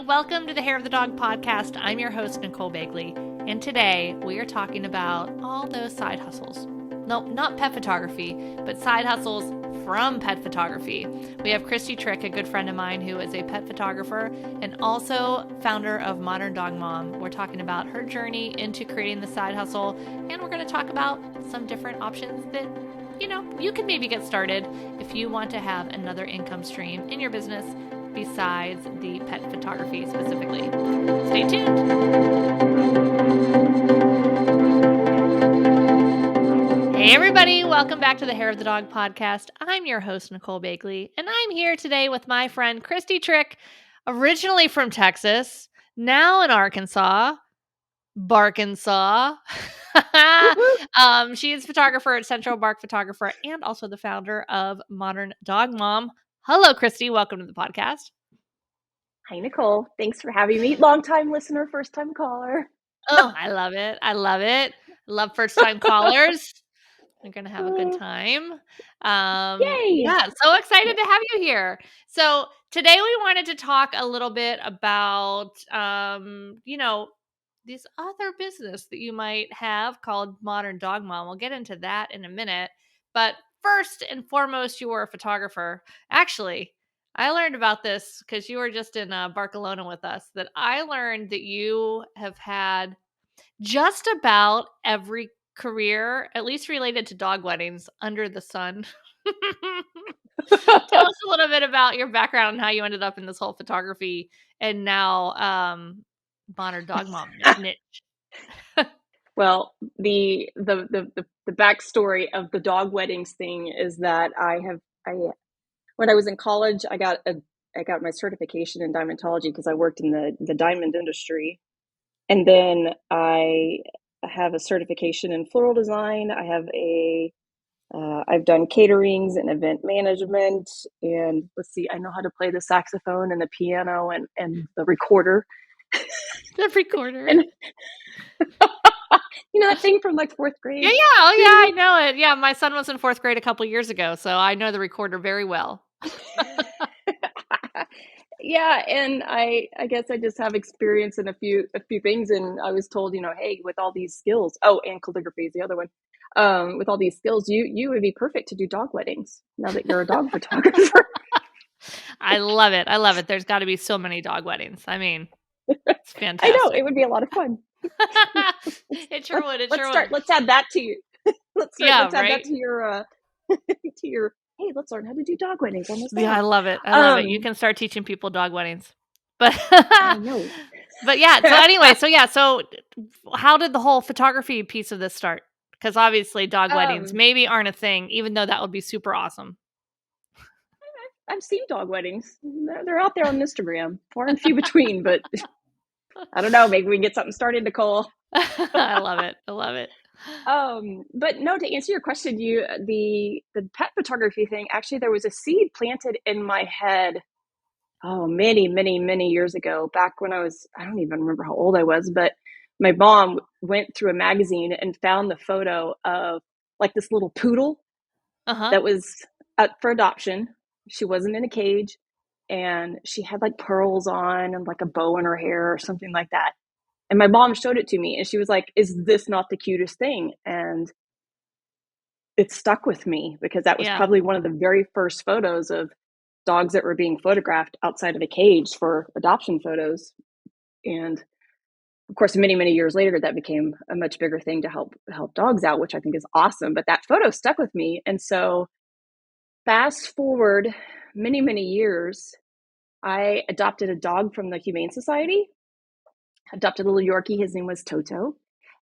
welcome to the Hair of the Dog podcast. I'm your host, Nicole Begley, and today we are talking about all those side hustles. No, not pet photography, but side hustles from pet photography. We have Kristy Trick, a good friend of mine who is a pet photographer and also founder of Modern Dog Mom. We're talking about her journey into creating the side hustle, and we're going to talk about some different options that you can maybe get started if you want to have another income stream in your business besides the pet photography specifically. Stay tuned. Hey everybody, welcome back to the Hair of the Dog podcast. I'm your host, Nicole Begley, and I'm here today with my friend Kristy Trick, originally from Texas, now in Arkansas. Barkansas. She is a photographer at Central Bark Photographer and also the founder of Modern Dog Mom. Hello, Kristy. Welcome to the podcast. Hi, Nicole. Thanks for having me. Long-time listener, first-time caller. Oh, I love it. I love first-time callers. We're going to have a good time. Yay! Yeah, so excited to have you here. So today we wanted to talk a little bit about, this other business that you might have called Modern Dog Mom. We'll get into that in a minute. But first and foremost, you were a photographer. Actually, I learned about this because you were just in Barcelona with us, that I learned that you have had just about every career, at least related to dog weddings, under the sun. Tell us a little bit about your background and how you ended up in this whole photography and now Modern Dog Mom niche. Well, the backstory of the dog weddings thing is that when I was in college, I got my certification in diamondology because I worked in the diamond industry, and then I have a certification in floral design. I've done caterings and event management, and let's see, I know how to play the saxophone and the piano and the recorder. The recorder. And you know that thing from like fourth grade? Yeah. Oh, yeah, I know it. Yeah, my son was in fourth grade a couple years ago, so I know the recorder very well. Yeah, and I guess I just have experience in a few things, and I was told, hey, with all these skills, and calligraphy is the other one. With all these skills, you would be perfect to do dog weddings now that you're a dog photographer. I love it. There's got to be so many dog weddings. I mean, it's fantastic. I know, it would be a lot of fun. It sure would. Let's add that to you. Let's add right? that to your hey, let's learn how to do dog weddings on this. Yeah, I love it. You can start teaching people dog weddings. But I know. But yeah, so anyway, so how did the whole photography piece of this start? Because obviously dog weddings maybe aren't a thing, even though that would be super awesome. I've seen dog weddings. They're out there on Instagram, far and few between, but I don't know. Maybe we can get something started, Nicole. I love it. But no, to answer your question, the pet photography thing, actually, there was a seed planted in my head, many, many, many years ago, back when I don't even remember how old I was, but my mom went through a magazine and found the photo of like this little poodle that was up for adoption. She wasn't in a cage, and she had like pearls on and like a bow in her hair or something like that. And my mom showed it to me, and she was like, "Is this not the cutest thing?" And it stuck with me because that was probably one of the very first photos of dogs that were being photographed outside of a cage for adoption photos. And of course, many, many years later, that became a much bigger thing to help dogs out, which I think is awesome. But that photo stuck with me. And so fast forward many, many years, I adopted a dog from the Humane Society. Adopted a little Yorkie. His name was Toto.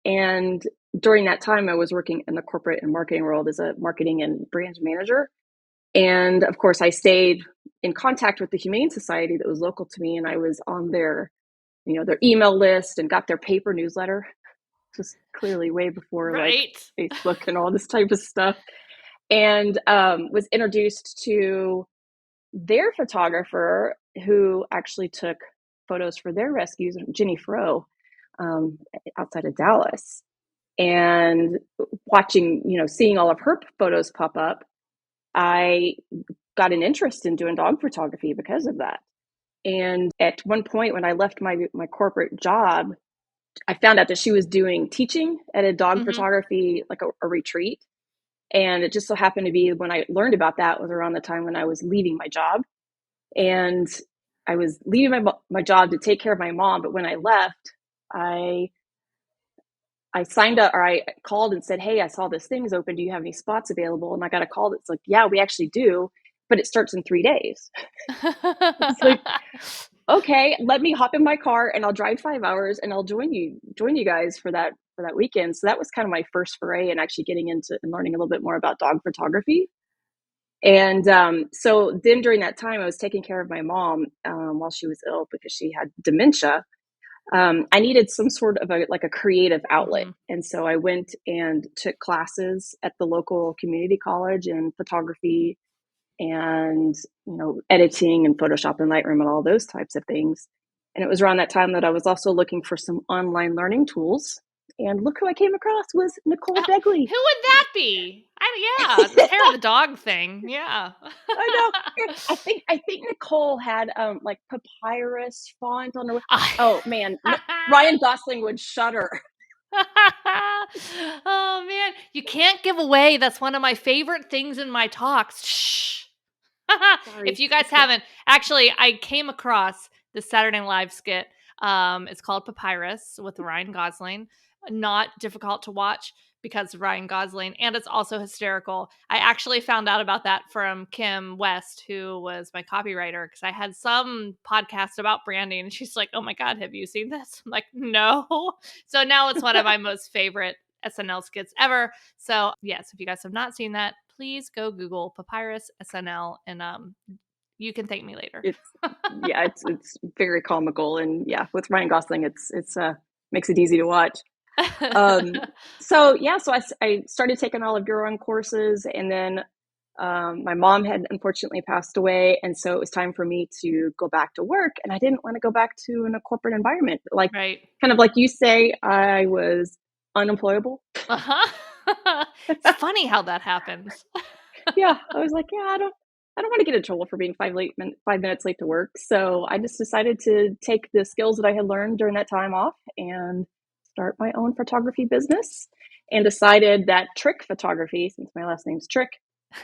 And during that time, I was working in the corporate and marketing world as a marketing and brand manager. And of course, I stayed in contact with the Humane Society that was local to me. And I was on their email list and got their paper newsletter. Just clearly way before like Facebook and all this type of stuff. And was introduced to their photographer who actually took photos for their rescues, Jenny Fro, outside of Dallas. And watching, seeing all of her photos pop up, I got an interest in doing dog photography because of that. And at one point when I left my corporate job, I found out that she was doing teaching at a dog photography, like a retreat. And it just so happened to be when I learned about that was around the time when I was leaving my job. And I was leaving my job to take care of my mom. But when I left, I signed up, or I called and said, hey, I saw this thing's open. Do you have any spots available? And I got a call that's like, yeah, we actually do, but it starts in 3 days. It's like, okay, let me hop in my car and I'll drive 5 hours and I'll join you guys for that weekend. So that was kind of my first foray in actually getting into and learning a little bit more about dog photography. And so then during that time, I was taking care of my mom while she was ill because she had dementia. I needed some sort of a creative outlet. And so I went and took classes at the local community college in photography and, editing and Photoshop and Lightroom and all those types of things. And it was around that time that I was also looking for some online learning tools. And look who I came across was Nicole Begley. Who would that be? The hair of the dog thing. Yeah. I know. I think Nicole had like papyrus font on her. Oh man, Ryan Gosling would shudder. Oh man, you can't give away. That's one of my favorite things in my talks. Shh. If you guys haven't, actually, I came across the Saturday Night Live skit. It's called Papyrus with Ryan Gosling. Not difficult to watch because of Ryan Gosling, and it's also hysterical. I actually found out about that from Kim West, who was my copywriter, because I had some podcast about branding, and she's like, "Oh my God, have you seen this?" I'm like, "No." So now it's one of my most favorite SNL skits ever. So yes, if you guys have not seen that, please go Google Papyrus SNL, and you can thank me later. It's very comical, and with Ryan Gosling, it's makes it easy to watch. So I started taking all of your own courses, and then my mom had unfortunately passed away, and so it was time for me to go back to work, and I didn't want to go back to a corporate environment, kind of like you say, I was unemployable. It's funny how that happens. I was like, I don't want to get in trouble for being 5 minutes late to work. So I just decided to take the skills that I had learned during that time off and start my own photography business, and decided that trick photography, since my last name's Trick,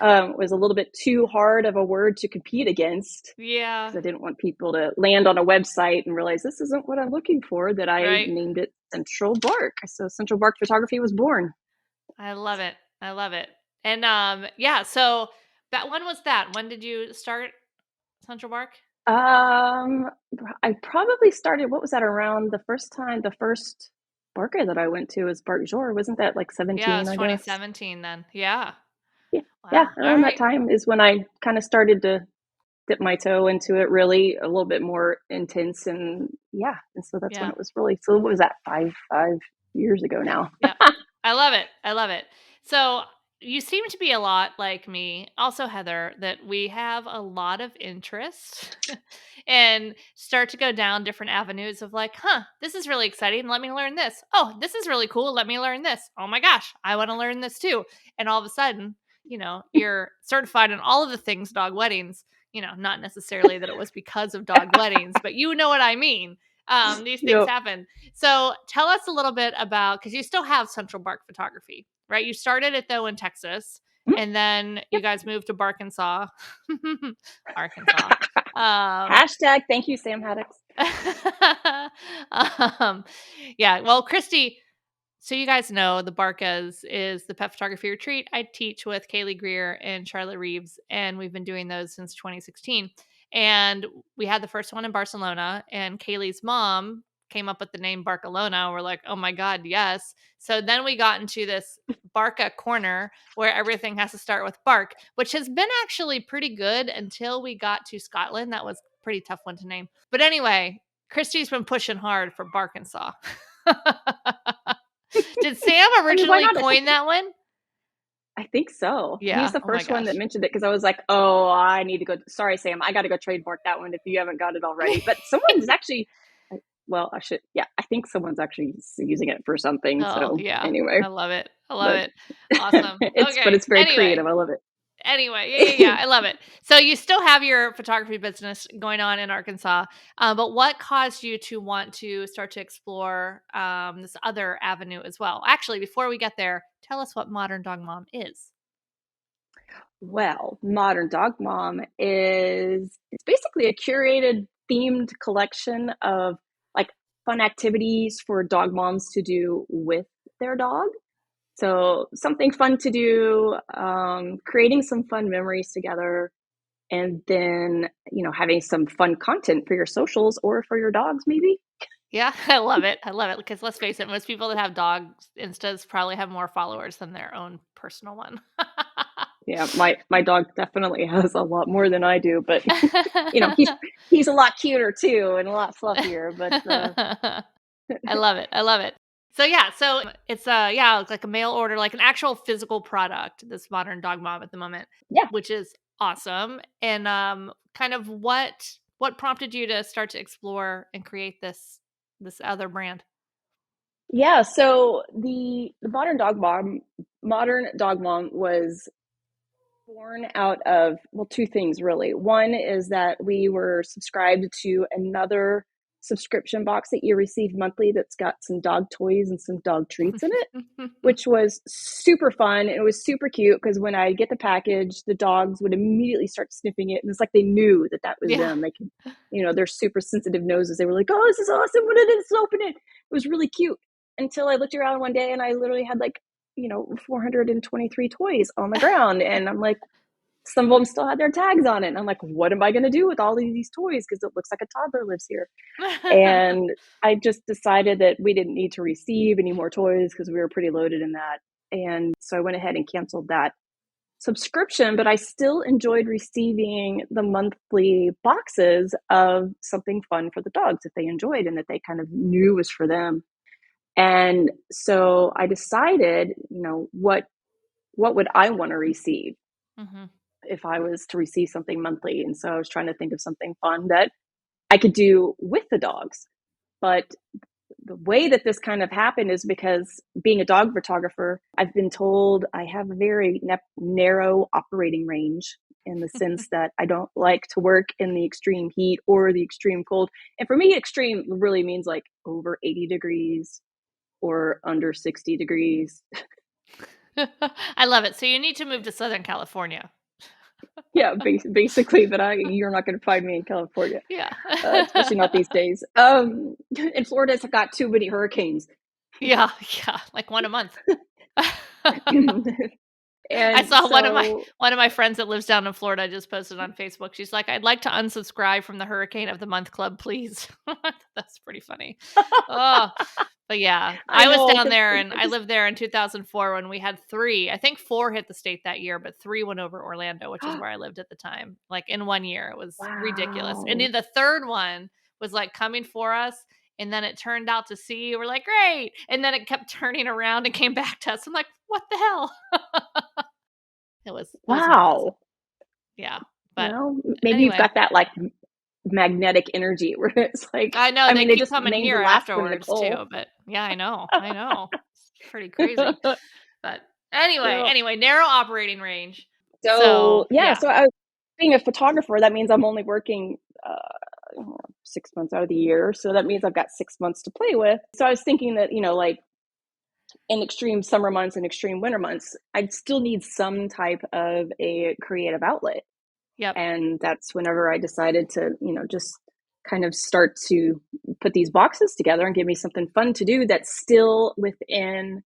was a little bit too hard of a word to compete against. Yeah. Because I didn't want people to land on a website and realize this isn't what I'm looking for, that I named it Central Bark. So Central Bark Photography was born. I love it. And so when was that? When did you start Central Bark? I probably started, what was that, around the first Barker that I went to was Bark Jour. Wasn't that like 17? Yeah, it was I 2017 then. Yeah. Wow. Around that time is when I kind of started to dip my toe into it, really a little bit more intense, and so that's when it was really. So what was that, 5 years ago now? Yeah, I love it. So you seem to be a lot like me, also Heather, that we have a lot of interest and start to go down different avenues of like, this is really exciting. Let me learn this. Oh, this is really cool. Let me learn this. Oh my gosh, I want to learn this too. And all of a sudden, you're certified in all of the things dog weddings, not necessarily that it was because of dog weddings, but you know what I mean. These things happen. So tell us a little bit about, because you still have Central Bark Photography, right? You started it though in Texas, and then you guys moved to Arkansas. Arkansas. Hashtag thank you, Sam Haddocks. Well, Kristy, so you guys know the Barkas is the pet photography retreat I teach with Kaylee Greer and Charlotte Reeves, and we've been doing those since 2016. And we had the first one in Barcelona, and Kaylee's mom came up with the name Barcelona. We're like, oh my God, yes. So then we got into this Barca corner where everything has to start with bark, which has been actually pretty good until we got to Scotland. That was a pretty tough one to name. But anyway, Kristy's been pushing hard for Barkansas. Did Sam originally coin that one? I think so. Yeah. He's the first one that mentioned it, because I was like, oh, I need to go. Sorry, Sam, I got to go trademark that one if you haven't got it already. But someone's actually, I should. Yeah, I think someone's actually using it for something. Oh, so yeah. anyway, I love it. Awesome. But it's very creative. I love it. Anyway, yeah, I love it. So you still have your photography business going on in Arkansas, but what caused you to want to start to explore this other avenue as well? Actually, before we get there, tell us what Modern Dog Mom is. Well, Modern Dog Mom it's basically a curated themed collection of like fun activities for dog moms to do with their dog. So something fun to do, creating some fun memories together, and then, having some fun content for your socials or for your dogs, maybe. Yeah, I love it. I love it because let's face it, most people that have dogs instas probably have more followers than their own personal one. Yeah, my dog definitely has a lot more than I do, but he's a lot cuter too and a lot fluffier. But I love it. I love it. So yeah, so it's it's like a mail order, like an actual physical product, this Modern Dog Mom at the moment, yeah, which is awesome. And kind of what prompted you to start to explore and create this other brand? yeah. So the modern dog mom was born out of, well, two things really. One is that we were subscribed to another subscription box that you receive monthly that's got some dog toys and some dog treats in it, which was super fun. It was super cute because when I get the package, the dogs would immediately start sniffing it, and it's like they knew that that was Yeah. them. They could, their super sensitive noses. They were like, "Oh, this is awesome! What it is? Open it!" It was really cute until I looked around one day and I literally had 423 toys on the ground, and I'm like, some of them still had their tags on it, and I'm like, "What am I going to do with all of these toys? Because it looks like a toddler lives here." And I just decided that we didn't need to receive any more toys because we were pretty loaded in that. And so I went ahead and canceled that subscription, but I still enjoyed receiving the monthly boxes of something fun for the dogs that they enjoyed and that they kind of knew was for them. And so I decided, what would I want to receive Mhm. if I was to receive something monthly? And so I was trying to think of something fun that I could do with the dogs. But the way that this kind of happened is because being a dog photographer, I've been told I have a very narrow operating range in the sense that I don't like to work in the extreme heat or the extreme cold. And for me, extreme really means like over 80 degrees or under 60 degrees. I love it. So you need to move to Southern California. Yeah, basically, but you're not going to find me in California, Yeah. especially not these days. And Florida's got too many hurricanes. Yeah, yeah, like one a month. I And saw so, one of my friends that lives down in Florida just posted on Facebook. She's like, "I'd like to unsubscribe from the Hurricane of the Month Club, please." That's pretty funny. Oh, but yeah, I I was know, down because there I and I just, lived there in 2004 when we had three. I think four hit the state that year, but three went over Orlando, which is where I lived at the time. Like in one year, it was ridiculous. And wow. then the third one was like coming for us. And then it turned out to sea. We're like, great. And then it kept turning around and came back to us. I'm like, what the hell? It was not pleasant. Wow. Yeah, but Well, maybe you've anyway, got that like magnetic energy where it's like, I know I they mean, they keep just coming named here the last one afterwards Nicole. too, but yeah, I know. It's pretty crazy. But anyway, So, narrow operating range. so So, yeah, yeah. so I was being a photographer, that means I'm only working 6 months out of the year. So that means I've got 6 months to play with. So I was thinking that, like in extreme summer months and extreme winter months, I'd still need some type of a creative outlet. Yep. And that's whenever I decided to, just kind of start to put these boxes together and give me something fun to do that's still within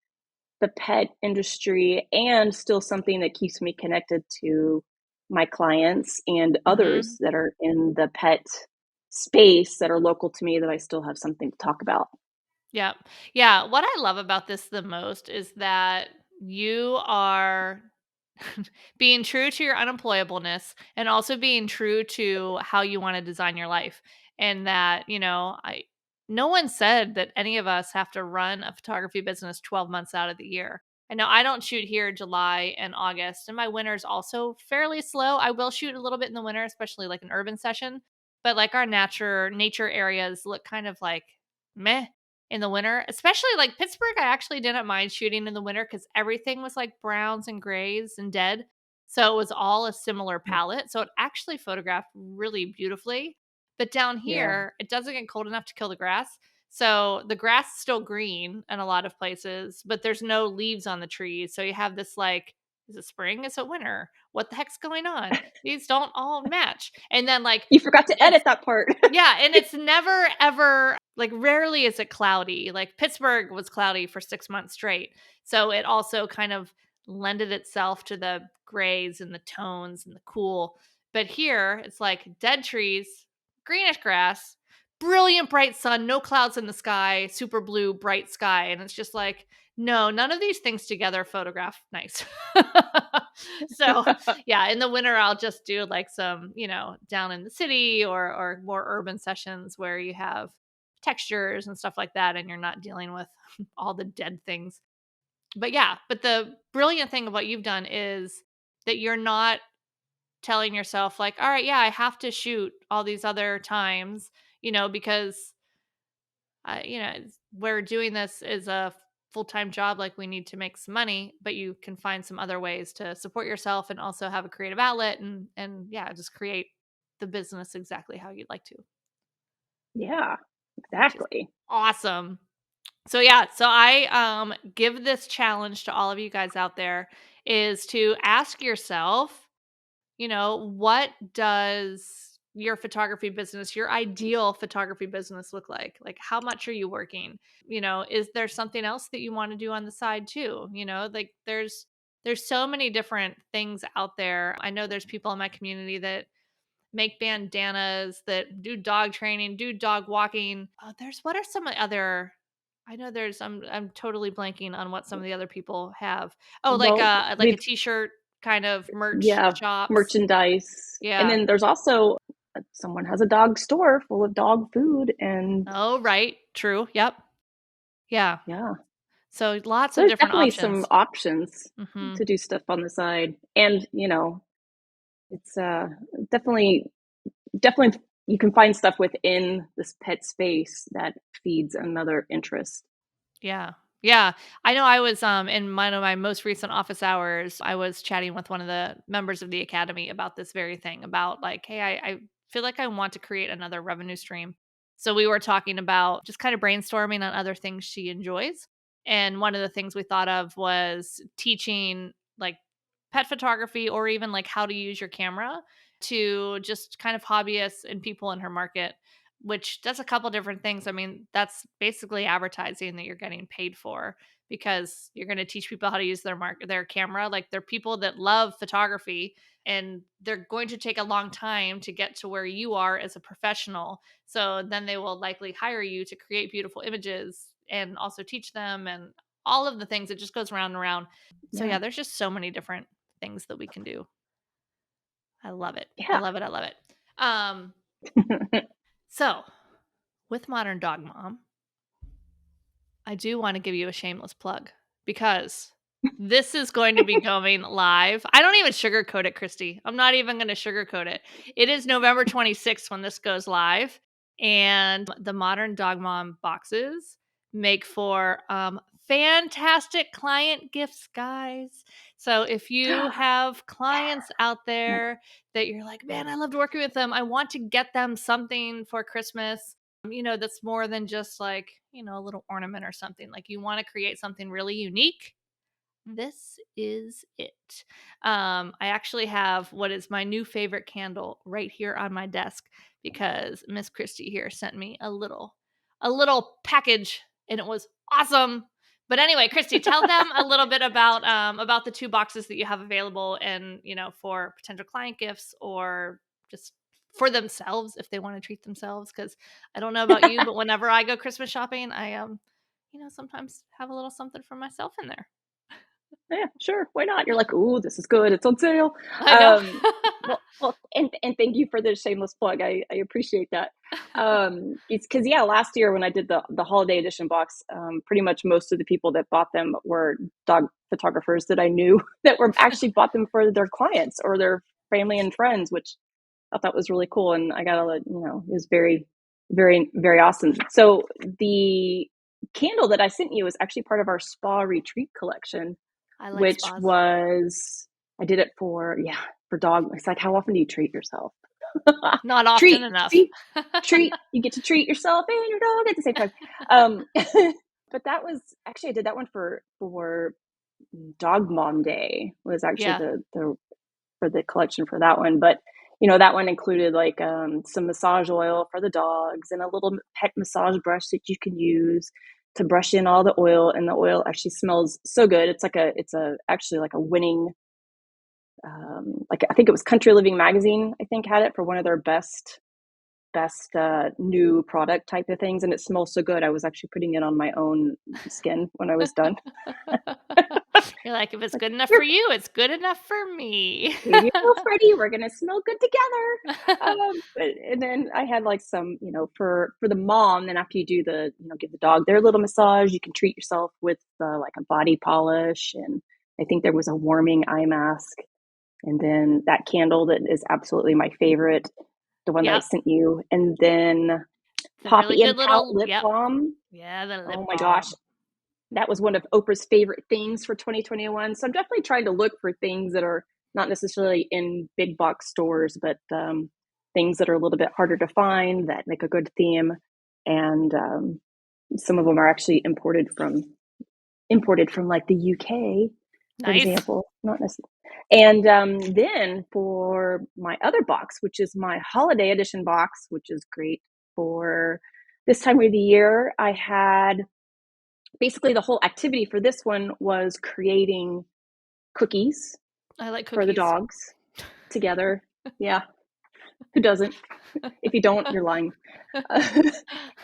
the pet industry and still something that keeps me connected to my clients and others Mhm. that are in the pet space that are local to me that I still have something to talk about. Yep. Yeah, what I love about this the most is that you are being true to your unemployableness and also being true to how you want to design your life. And that, I no one said that any of us have to run a photography business 12 months out of the year. I know I don't shoot here July and August, and my winter's also fairly slow. I will shoot a little bit in the winter, especially like an urban session, but like our nature areas look kind of like meh in the winter, especially like Pittsburgh. I actually didn't mind shooting in the winter because everything was like browns and grays and dead. So it was all a similar palette. So it actually photographed really beautifully. But down Yeah. here, it doesn't get cold enough to kill the grass. So the grass is still green in a lot of places, but there's no leaves on the trees. So you have this like, is it spring? Is it winter? What the heck's going on? These don't all match. And then like You forgot to it's edit that part. yeah, and it's never ever like rarely is it cloudy. Like Pittsburgh was cloudy for 6 months straight. So it also kind of lended itself to the grays and the tones and the cool. But here it's like dead trees, greenish grass, brilliant bright sun, no clouds in the sky, super blue bright sky, and it's just like no, none of these things together photograph nice. So yeah, in the winter I'll just do like some, down in the city or more urban sessions where you have textures and stuff like that and you're not dealing with all the dead things. But yeah, but the brilliant thing of what you've done is that you're not telling yourself like, all right, yeah, I have to shoot all these other times, because we're doing this is a full-time job, like we need to make some money, but you can find some other ways to support yourself and also have a creative outlet and yeah, just create the business exactly how you'd like to, Yeah, which is exactly. awesome. So yeah, so I give this challenge to all of you guys out there is to ask yourself, what does your photography business, your ideal photography business look like? Like how much are you working? Is there something else that you want to do on the side too? Like there's so many different things out there. I know there's people in my community that make bandanas, that do dog training, do dog walking. There's what are some other I know there's I'm totally blanking on what some of the other people have. Oh, Well, like a we've t-shirt kind of merch yeah, shops. merchandise. And Yeah. then there's also someone has a dog store full of dog food and Oh, right. True. Yep. Yeah. yeah. So lots So of there's different definitely some options. options Mhm. to do stuff on the side. And, it's definitely definitely you can find stuff within this pet space that feeds another interest. Yeah. Yeah. I know I was in one of my most recent office hours, I was chatting with one of the members of the academy about this very thing about like, hey, I feel like I want to create another revenue stream. So we were talking about just kind of brainstorming on other things she enjoys. And one of the things we thought of was teaching like pet photography or even like how to use your camera to just kind of hobbyists and people in her market, which does a couple different things. I mean, that's basically advertising that you're getting paid for because you're going to teach people how to use their camera. Like they're people that love photography and they're going to take a long time to get to where you are as a professional. So then they will likely hire you to create beautiful images and also teach them and all of the things. It just goes around and around. So Yeah. yeah, there's just so many different things that we can do. I love it. I Yeah. love it. I love it. Um, so with Modern Dog Mom, I do want to give you a shameless plug because this is going to be going live. I don't even sugarcoat it, Kristy. I'm not even going to sugarcoat it. It is November 26th when this goes live. And the Modern Dog Mom boxes make for fantastic client gifts, guys. So if you have clients out there that you're like, man, I loved working with them, I want to get them something for Christmas, that's more than just like, a little ornament or something. Like you want to create something really unique. This is it. I actually have what is my new favorite candle right here on my desk because Miss Kristy here sent me a little package and it was awesome. But anyway, Kristy, tell them a little bit about the two boxes that you have available and, for potential client gifts or just for themselves if they want to treat themselves. Because I don't know about you, but whenever I go Christmas shopping, I sometimes have a little something for myself in there. Yeah, sure. Why not? You're like, ooh, this is good. It's on sale. I know. And thank you for the shameless plug. I appreciate that. It's because yeah, last year when I did the holiday edition box, pretty much most of the people that bought them were dog photographers that I knew that were actually bought them for their clients or their family and friends, which I thought was really cool. And I gotta let it was very, very, very awesome. So the candle that I sent you is actually part of our spa retreat collection, I like which spas. was I did it for dog. It's like, how often do you treat yourself? Not often Treat, enough. see, treat. You get to treat yourself and your dog at the same time. But that was actually, I did that one for Dog Mom Day was actually Yeah. the for the collection for that one. But that one included like some massage oil for the dogs and a little pet massage brush that you can use to brush in all the oil, and the oil actually smells so good. It's actually like a winning, like I think it was Country Living magazine, I think, had it for one of their best new product type of things, and it smells so good. I was actually putting it on my own skin when I was done. You're like, if it's Like, good enough here, for you, it's good enough for me. here you go, Freddie. We're gonna smell good together. And then I had like some, for the mom. Then after you do give the dog their little massage, you can treat yourself with like a body polish, and I think there was a warming eye mask, and then that candle that is absolutely my favorite, the one that I Yep. sent you, and then It's a really Poppy good and Pout little, lip yep. balm. Yeah, the lip Oh my gosh, balm. that was one of Oprah's favorite things for 2021. So I'm definitely trying to look for things that are not necessarily in big box stores, but things that are a little bit harder to find that make a good theme. And some of them are actually imported from like the UK, for Nice. example, not necessarily. And then for my other box, which is my holiday edition box, which is great for this time of the year, I had basically the whole activity for this one was creating cookies I like for the cookies. dogs together. Yeah, who doesn't? If you don't, you're lying.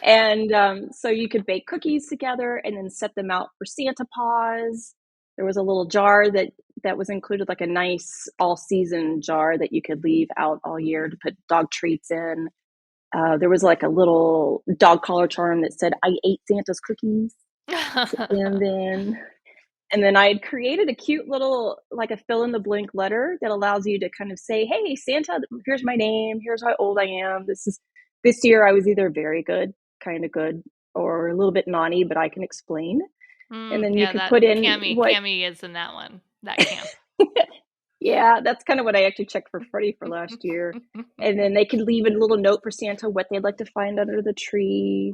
And so you could bake cookies together and then set them out for Santa Paws. There was a little jar that was included, like a nice all-season jar that you could leave out all year to put dog treats in. There was like a little dog collar charm that said, "I ate Santa's cookies." And then I had created a cute little, like a fill in the blank letter that allows you to kind of say, "Hey, Santa, here's my name. Here's how old I am. This year I was either very good, kind of good, or a little bit naughty, but I can explain." And then you Yeah, could that put in what, Cammy is in that one, that camp. yeah, that's kind of what I actually checked for Freddie for last year. And then they could leave a little note for Santa what they'd like to find under the tree,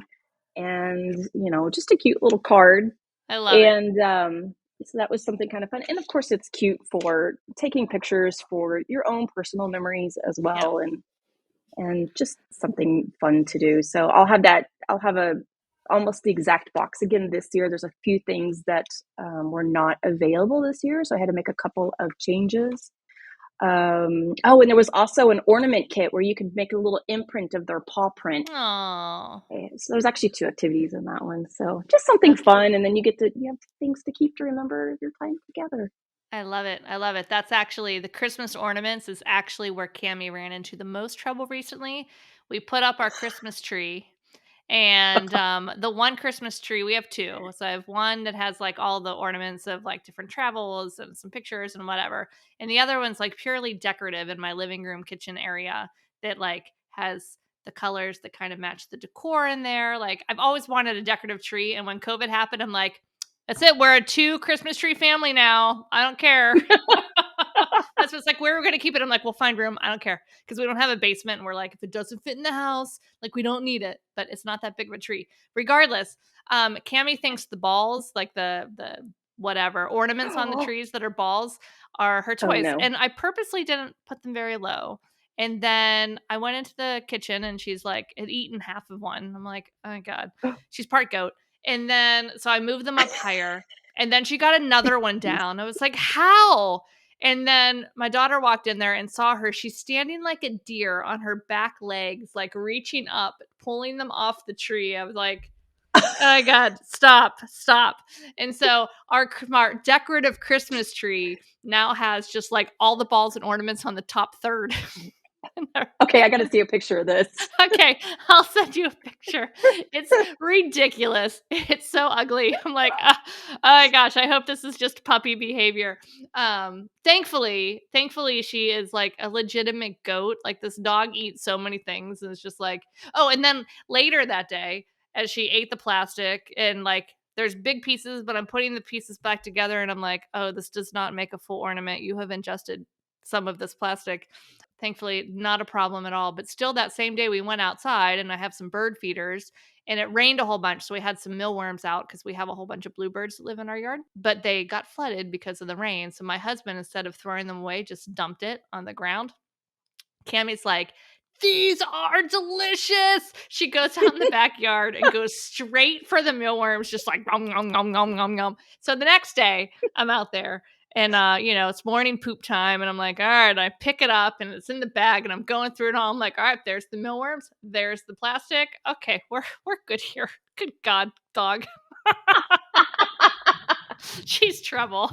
and just a cute little card. I love it. And so that was something kind of fun. And of course, it's cute for taking pictures for your own personal memories as Yep. well, and just something fun to do. So I'll have that. I'll have a almost the exact box again this year. There's a few things that were not available this year, so I had to make a couple of changes. Oh, and there was also an ornament kit where you could make a little imprint of their paw print. Oh, So there's actually two activities in that one. So just something that's cute. fun, and then you have things to keep to remember your time together. I love it. I love it. That's actually the Christmas ornaments is actually where Cammy ran into the most trouble recently. We put up our Christmas tree, and the one Christmas tree, we have two. So I have one that has like all the ornaments of like different travels and some pictures and whatever. And the other one's like purely decorative in my living room kitchen area that like has the colors that kind of match the decor in there. Like I've always wanted a decorative tree. And when COVID happened, I'm like, that's it. We're a 2 Christmas tree family now. I don't care. That's what's like, where we're going to keep it. I'm like, we'll find room. I don't care. Because we don't have a basement. And we're like, if it doesn't fit in the house, like we don't need it. But it's not that big of a tree. Regardless, Cammy thinks the balls, like the whatever ornaments on the trees that are balls, are her Oh toys. no. And I purposely didn't put them very low. And then I went into the kitchen and she's like, had eaten half of one. I'm like, oh my God. She's part goat. And then, so I moved them up higher. And then she got another one down. I was like, how? And then my daughter walked in there and saw her. She's standing like a deer on her back legs, like reaching up, pulling them off the tree. I was like, oh my God, stop. And so our decorative Christmas tree now has just like all the balls and ornaments on the top third. Okay, I got to see a picture of this. Okay, I'll send you a picture. It's ridiculous. It's so ugly. I'm like, oh my gosh, I hope this is just puppy behavior. Thankfully, she is like a legitimate goat. Like this dog eats so many things, and it's just like, oh, and then later that day, as she ate the plastic and like there's big pieces, but I'm putting the pieces back together and I'm like, oh, this does not make a full ornament. You have ingested some of this plastic. Thankfully, not a problem at all. But still, that same day we went outside and I have some bird feeders and it rained a whole bunch. So we had some mealworms out because we have a whole bunch of bluebirds that live in our yard, but they got flooded because of the rain. So my husband, instead of throwing them away, just dumped it on the ground. Cammie's like, these are delicious. She goes out in the backyard and goes straight for the mealworms, just like nom, nom, nom, nom, nom, nom. So the next day I'm out there and, it's morning poop time. And I'm like, all right, I pick it up and it's in the bag and I'm going through it all. I'm like, all right, there's the mealworms. There's the plastic. Okay, we're good here. Good God, dog. She's trouble.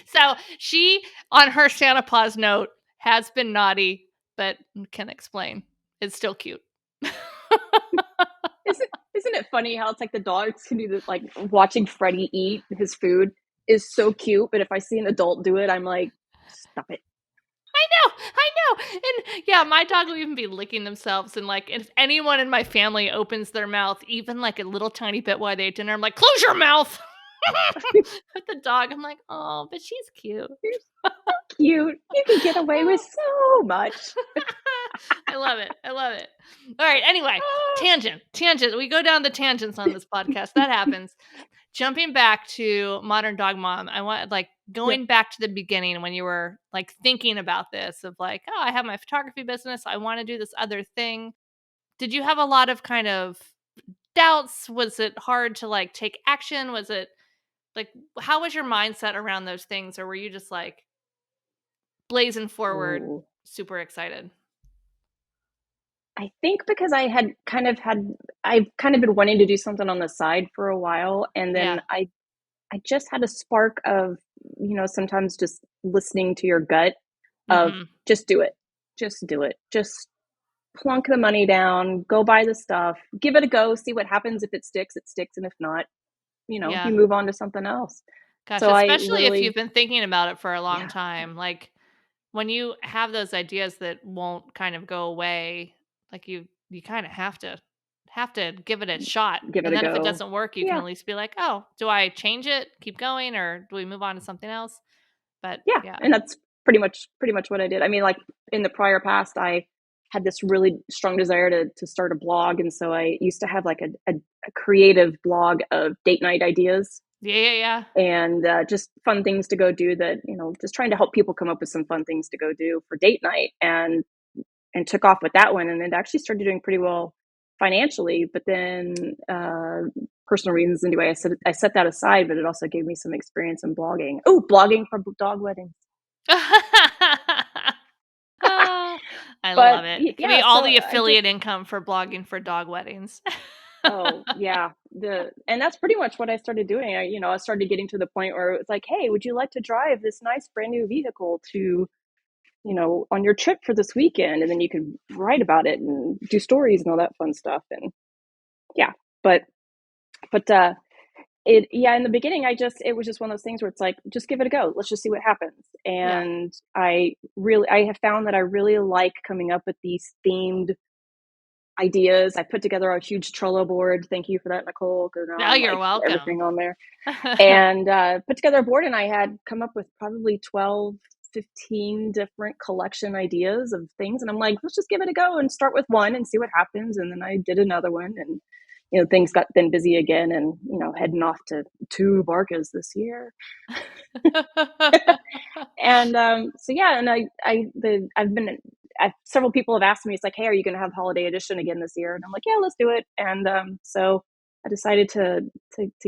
So she, on her Santa Claus note, has been naughty, but can explain. It's still cute. Isn't it funny how it's like the dogs can do this, like watching Freddie eat his food is so cute, but if I see an adult do it, I'm like, stop it. I know. And yeah, my dog will even be licking themselves. And like, if anyone in my family opens their mouth, even like a little tiny bit while they ate dinner, I'm like, close your mouth. With the dog, I'm like, oh, but she's cute. You're so cute. You can get away with so much. I love it. All right. Anyway, tangent. We go down the tangents on this podcast. That happens. Jumping back to Modern Dog Mom, I want going back to the beginning when you were like thinking about this of like, oh, I have my photography business. I want to do this other thing. Did you have a lot of kind of doubts? Was it hard to like take action? Was it like, how was your mindset around those things? Or were you just like blazing forward, super excited? I think because I've kind of been wanting to do something on the side for a while. And then I just had a spark of, sometimes just listening to your gut of just do it. Just do it. Just plunk the money down, go buy the stuff, give it a go, see what happens. If it sticks, it sticks. And if not, you move on to something else. Gosh, So especially if you've been thinking about it for a long time, like when you have those ideas that won't kind of go away, like you kind of have to give it a shot. Give it and a then go. If it doesn't work, you can at least be like, oh, do I change it, keep going, or do we move on to something else? But yeah. And that's pretty much what I did. I mean, like in the prior past, I had this really strong desire to start a blog. And so I used to have like a creative blog of date night ideas. Yeah. And just fun things to go do that, just trying to help people come up with some fun things to go do for date night, and took off with that one. And it actually started doing pretty well financially, but then personal reasons anyway, I set that aside, but it also gave me some experience in blogging. Oh, blogging for dog weddings. I love it. It can be all the affiliate income for blogging for dog weddings. Oh yeah. And that's pretty much what I started doing. I started getting to the point where it's like, hey, would you like to drive this nice brand new vehicle to, on your trip for this weekend? And then you could write about it and do stories and all that fun stuff. And yeah, but in the beginning, it was just one of those things where it's like, just give it a go. Let's just see what happens. And I have found that I really like coming up with these themed ideas. I put together a huge Trello board. Thank you for that, Nicole. You're welcome. Everything on there. And put together a board, and I had come up with probably 12, 15 different collection ideas of things. And I'm like, let's just give it a go and start with one and see what happens. And then I did another one, and things got then busy again, and heading off to 2 Barcas this year. And several people have asked me, it's like, hey, are you going to have holiday edition again this year? And I'm like, yeah, let's do it. And so I decided to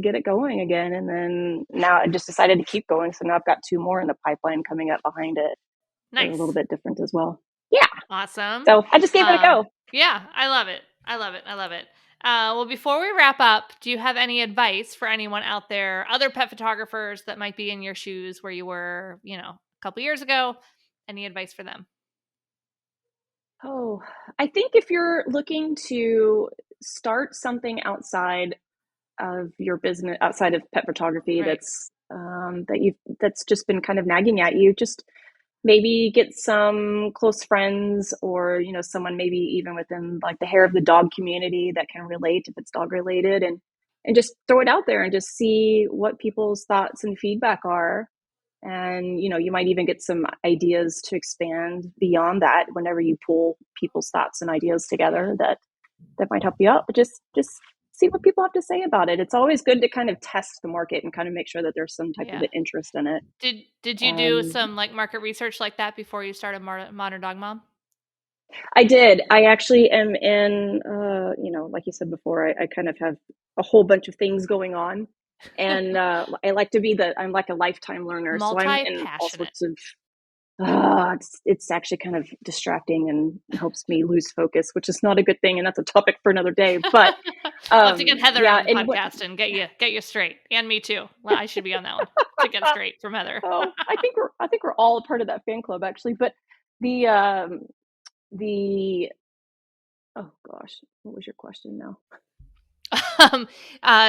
get it going again. And then now I just decided to keep going. So now I've got 2 more in the pipeline coming up behind it. Nice. They're a little bit different as well. Yeah. Awesome. So I just gave it a go. Yeah, I love it. Well, before we wrap up, do you have any advice for anyone out there, other pet photographers that might be in your shoes where you were, a couple years ago? Any advice for them? Oh, I think if you're looking to start something outside of your business, outside of pet photography, right, that's just been kind of nagging at you, just maybe get some close friends, or someone maybe even within like the hair of the dog community that can relate if it's dog related, and just throw it out there and just see what people's thoughts and feedback are. And, you might even get some ideas to expand beyond that whenever you pull people's thoughts and ideas together that might help you out. But just see what people have to say about it. It's always good to kind of test the market and kind of make sure that there's some type of interest in it. Did you do some like market research like that before you started Modern Dog Mom? I did. I actually am in, like you said before, I kind of have a whole bunch of things going on. And I like to be I'm like a lifetime learner. So I'm in all sorts of, it's actually kind of distracting and helps me lose focus, which is not a good thing. And that's a topic for another day. But we'll have to get Heather on the podcast and get you straight. And me too. Well, I should be on that one to get straight from Heather. I think we're all a part of that fan club actually. But oh gosh, what was your question now?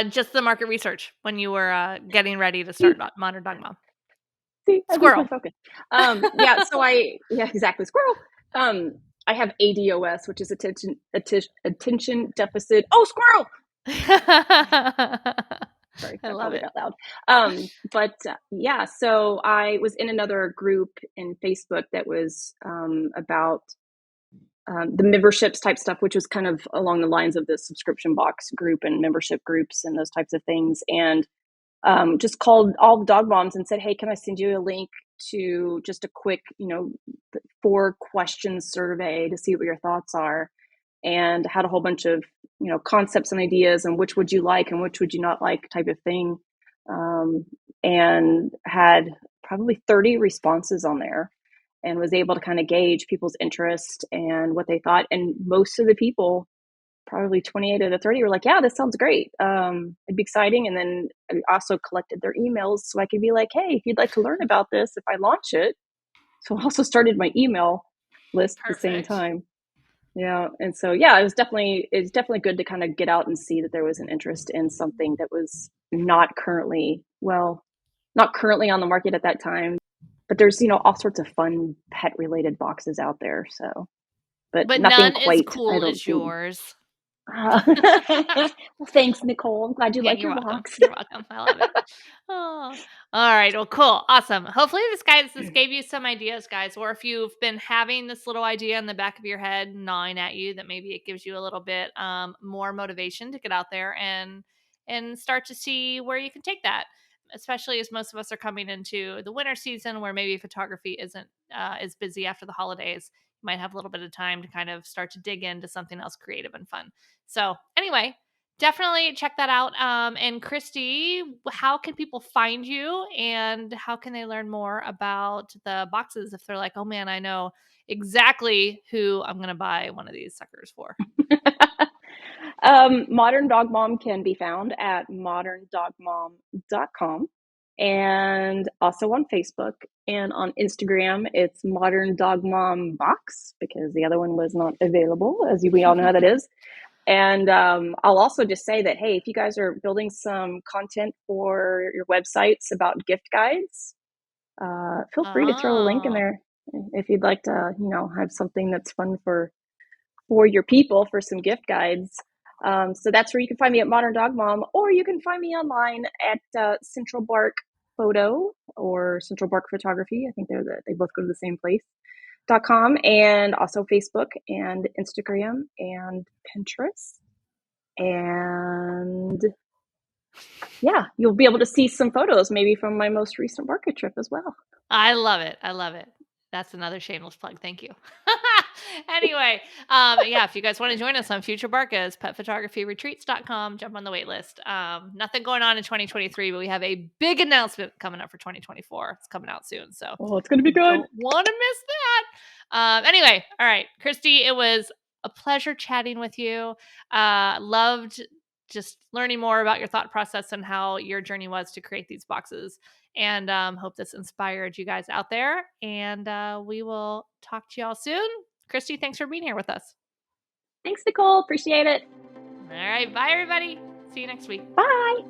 Just the market research when you were getting ready to start Modern Dog Mom. See, squirrel. Focus. Exactly, squirrel. I have ADOS, which is attention deficit. Oh, squirrel! Sorry, I love it out loud. So I was in another group in Facebook that was about the memberships type stuff, which was kind of along the lines of the subscription box group and membership groups and those types of things. And just called all the dog moms and said, hey, can I send you a link to just a quick, 4-question survey to see what your thoughts are, and had a whole bunch of, concepts and ideas and which would you like and which would you not like type of thing. And had probably 30 responses on there and was able to kind of gauge people's interest and what they thought. And most of the people, probably 28 out of 30, were like, yeah, this sounds great. It'd be exciting. And then I also collected their emails so I could be like, hey, if you'd like to learn about this, if I launch it. So I also started my email list at the same time. Yeah. And so, it's definitely good to kind of get out and see that there was an interest in something that was not currently on the market at that time. But there's, all sorts of fun pet related boxes out there. So, but nothing none quite as cool as yours. Well, thanks, Nicole. I'm glad you like your box. You're welcome. I love it. Oh, all right. Well, cool. Awesome. Hopefully this gave you some ideas, guys. Or if you've been having this little idea in the back of your head gnawing at you, that maybe it gives you a little bit more motivation to get out there and start to see where you can take that. Especially as most of us are coming into the winter season where maybe photography isn't as busy after the holidays. You might have a little bit of time to kind of start to dig into something else creative and fun. So anyway, definitely check that out. And Kristy, how can people find you and how can they learn more about the boxes if they're like, oh man, I know exactly who I'm going to buy one of these suckers for? Modern Dog Mom can be found at moderndogmom.com and also on Facebook, and on Instagram it's Modern Dog Mom Box because the other one was not available, as we all know how that is. And I'll also just say that, hey, if you guys are building some content for your websites about gift guides, feel free to throw a link in there if you'd like to, have something that's fun for your people for some gift guides. So that's where you can find me at Modern Dog Mom, or you can find me online at Central Bark Photo or Central Bark Photography. I think they both go to the same place. .com, and also Facebook and Instagram and Pinterest. And you'll be able to see some photos maybe from my most recent market trip as well. I love it. That's another shameless plug. Thank you. Anyway, if you guys want to join us on future Barkas, petphotographyretreats.com, jump on the wait list. Nothing going on in 2023, but we have a big announcement coming up for 2024. It's coming out soon. So it's going to be good. Don't want to miss that. Anyway, all right, Kristy, it was a pleasure chatting with you. Loved just learning more about your thought process and how your journey was to create these boxes. And hope this inspired you guys out there. And we will talk to y'all soon. Kristy, thanks for being here with us. Thanks, Nicole. Appreciate it. All right. Bye, everybody. See you next week. Bye.